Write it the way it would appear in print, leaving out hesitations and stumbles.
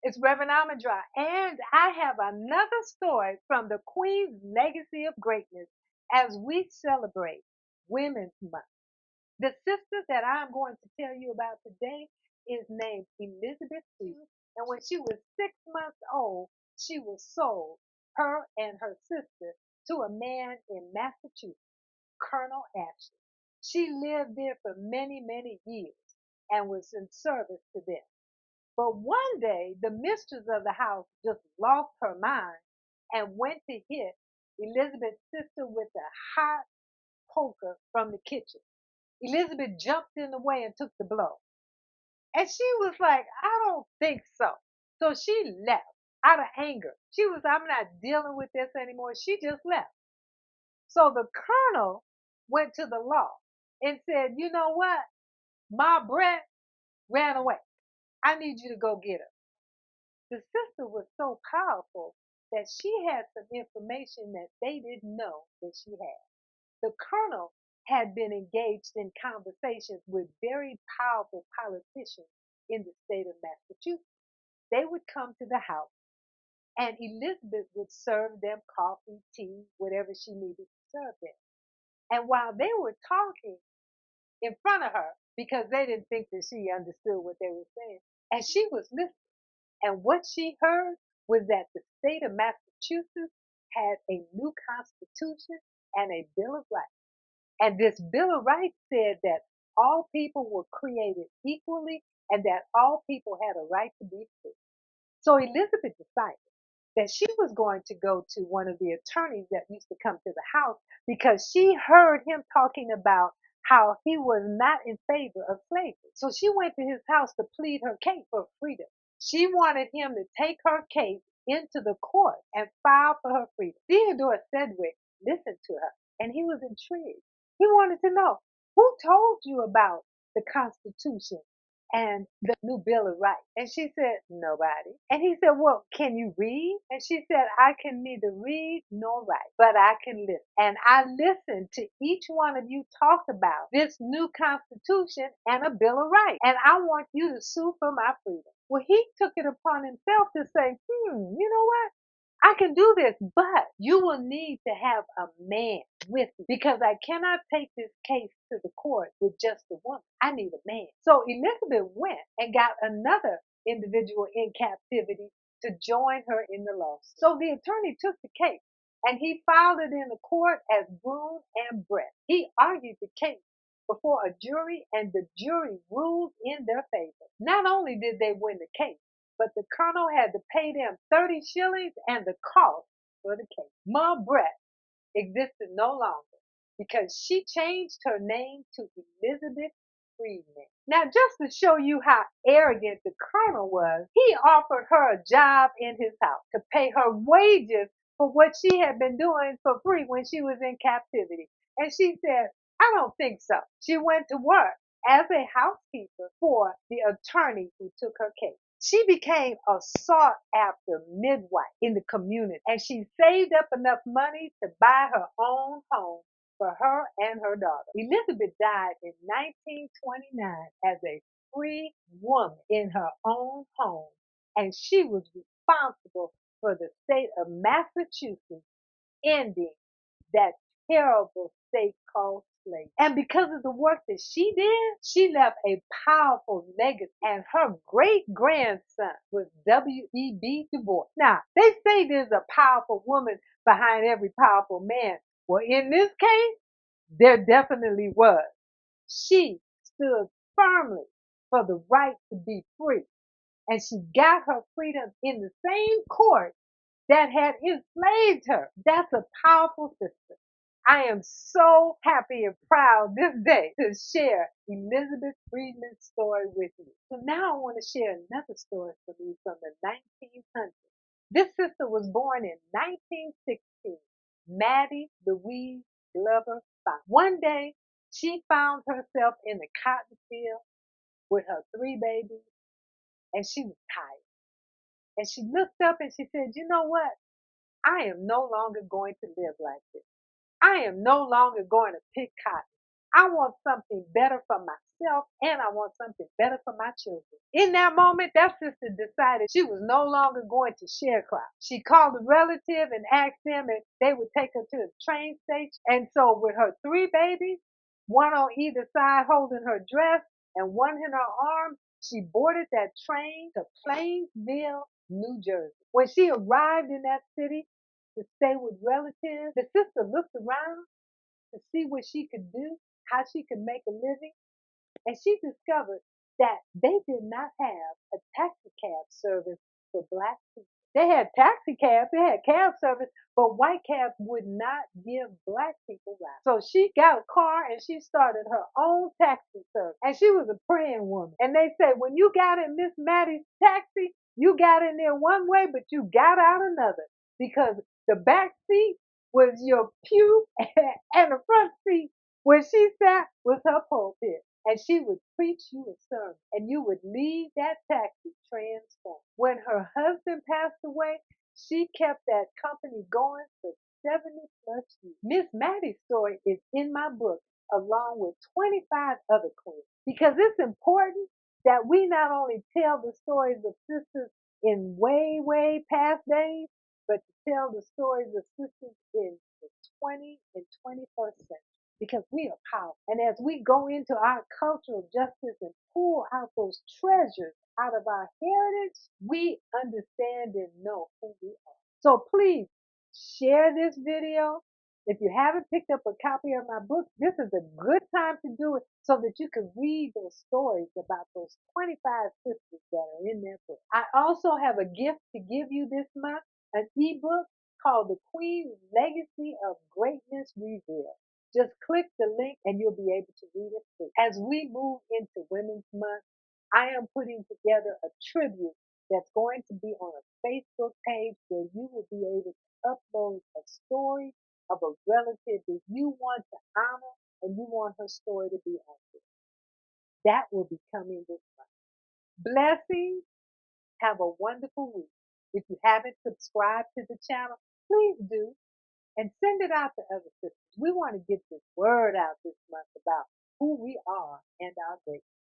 It's Reverend Ahmondra, and I have another story from the Queen's Legacy of Greatness as we celebrate Women's Month. The sister that I'm going to tell you about today is named Elizabeth Freeman, and when she was 6 months old, she was sold, her and her sister, to a man in Massachusetts, Colonel Ashley. She lived there for many, many years and was in service to them. But one day, the mistress of the house just lost her mind and went to hit Elizabeth's sister with a hot poker from the kitchen. Elizabeth jumped in the way and took the blow. And she was like, I don't think so. So she left out of anger. She was, I'm not dealing with this anymore. She just left. So the colonel went to the law and said, you know what? Mum Bett ran away. I need you to go get her. The sister was so powerful that she had some information that they didn't know that she had. The colonel had been engaged in conversations with very powerful politicians in the state of Massachusetts. They would come to the house, and Elizabeth would serve them coffee, tea, whatever she needed to serve them. And while they were talking in front of her, because they didn't think that she understood what they were saying, and she was listening, and what she heard was that the state of Massachusetts had a new constitution and a Bill of Rights. And this Bill of Rights said that all people were created equally and that all people had a right to be free. So Elizabeth decided that she was going to go to one of the attorneys that used to come to the house because she heard him talking about how he was not in favor of slavery. So she went to his house to plead her case for freedom. She wanted him to take her case into the court and file for her freedom. Theodore Sedgewick listened to her, and he was intrigued. He wanted to know, who told you about the Constitution and the new Bill of Rights? And she said, nobody. And he said, well, can you read? And she said, I can neither read nor write, but I can listen. And I listened to each one of you talk about this new Constitution and a Bill of Rights. And I want you to sue for my freedom. Well, he took it upon himself to say, you know what? I can do this, but you will need to have a man with me because I cannot take this case to the court with just a woman. I need a man. So Elizabeth went and got another individual in captivity to join her in the lawsuit. So the attorney took the case and he filed it in the court as Brom and Bett. He argued the case before a jury, and the jury ruled in their favor. Not only did they win the case, but the colonel had to pay them 30 shillings and the cost for the case. Mum Bett existed no longer because she changed her name to Elizabeth Freeman. Now, just to show you how arrogant the colonel was, he offered her a job in his house to pay her wages for what she had been doing for free when she was in captivity. And she said, I don't think so. She went to work as a housekeeper for the attorney who took her case. She became a sought after midwife in the community, and she saved up enough money to buy her own home for her and her daughter. Elizabeth died in 1929 as a free woman in her own home, and she was responsible for the state of Massachusetts ending that terrible state called slavery. And because of the work that she did, she left a powerful legacy. And her great grandson was W.E.B. Du Bois. Now, they say there's a powerful woman behind every powerful man. Well, in this case, there definitely was. She stood firmly for the right to be free. And she got her freedom in the same court that had enslaved her. That's a powerful sister. I am so happy and proud this day to share Elizabeth Freeman's story with you. So now I want to share another story for you from the 1900s. This sister was born in 1916, Maddie Louise Glover Fox. One day, she found herself in the cotton field with her 3 babies, and she was tired. And she looked up and she said, you know what? I am no longer going to live like this. I am no longer going to pick cotton. I want something better for myself and I want something better for my children. In that moment, that sister decided she was no longer going to sharecrop. She called a relative and asked them if they would take her to the train station. And so with her three babies, one on either side holding her dress and one in her arms, she boarded that train to Plainsville, New Jersey. When she arrived in that city to stay with relatives, the sister looked around to see what she could do, how she could make a living, and she discovered that they did not have a taxi cab service for black people. They had taxi cabs, they had cab service, but white cabs would not give black people rides. So she got a car and she started her own taxi service. And she was a praying woman. And they said, when you got in Miss Maddie's taxi, you got in there one way, but you got out another. Because the back seat was your pew and the front seat where she sat was her pulpit. And she would preach you a sermon, and you would leave that taxi transformed. When her husband passed away, she kept that company going for 70 plus years. Miss Maddie's story is in my book, along with 25 other queens, because it's important that we not only tell the stories of sisters in way, way past days, but to tell the stories of sisters in the 20th and 21st century. Because we are powerful. And as we go into our cultural justice and pull out those treasures out of our heritage, we understand and know who we are. So please share this video. If you haven't picked up a copy of my book, this is a good time to do it so that you can read those stories about those 25 sisters that are in that book. I also have a gift to give you this month, an ebook called The Queen's Legacy of Greatness Revealed. Just click the link and you'll be able to read it free. As we move into Women's Month, I am putting together a tribute that's going to be on a Facebook page where you will be able to upload a story of a relative that you want to honor and you want her story to be on there. That will be coming this month. Blessings. Have a wonderful week. If you haven't subscribed to the channel, please do. And send it out to other sisters. We want to get this word out this month about who we are and our greatness.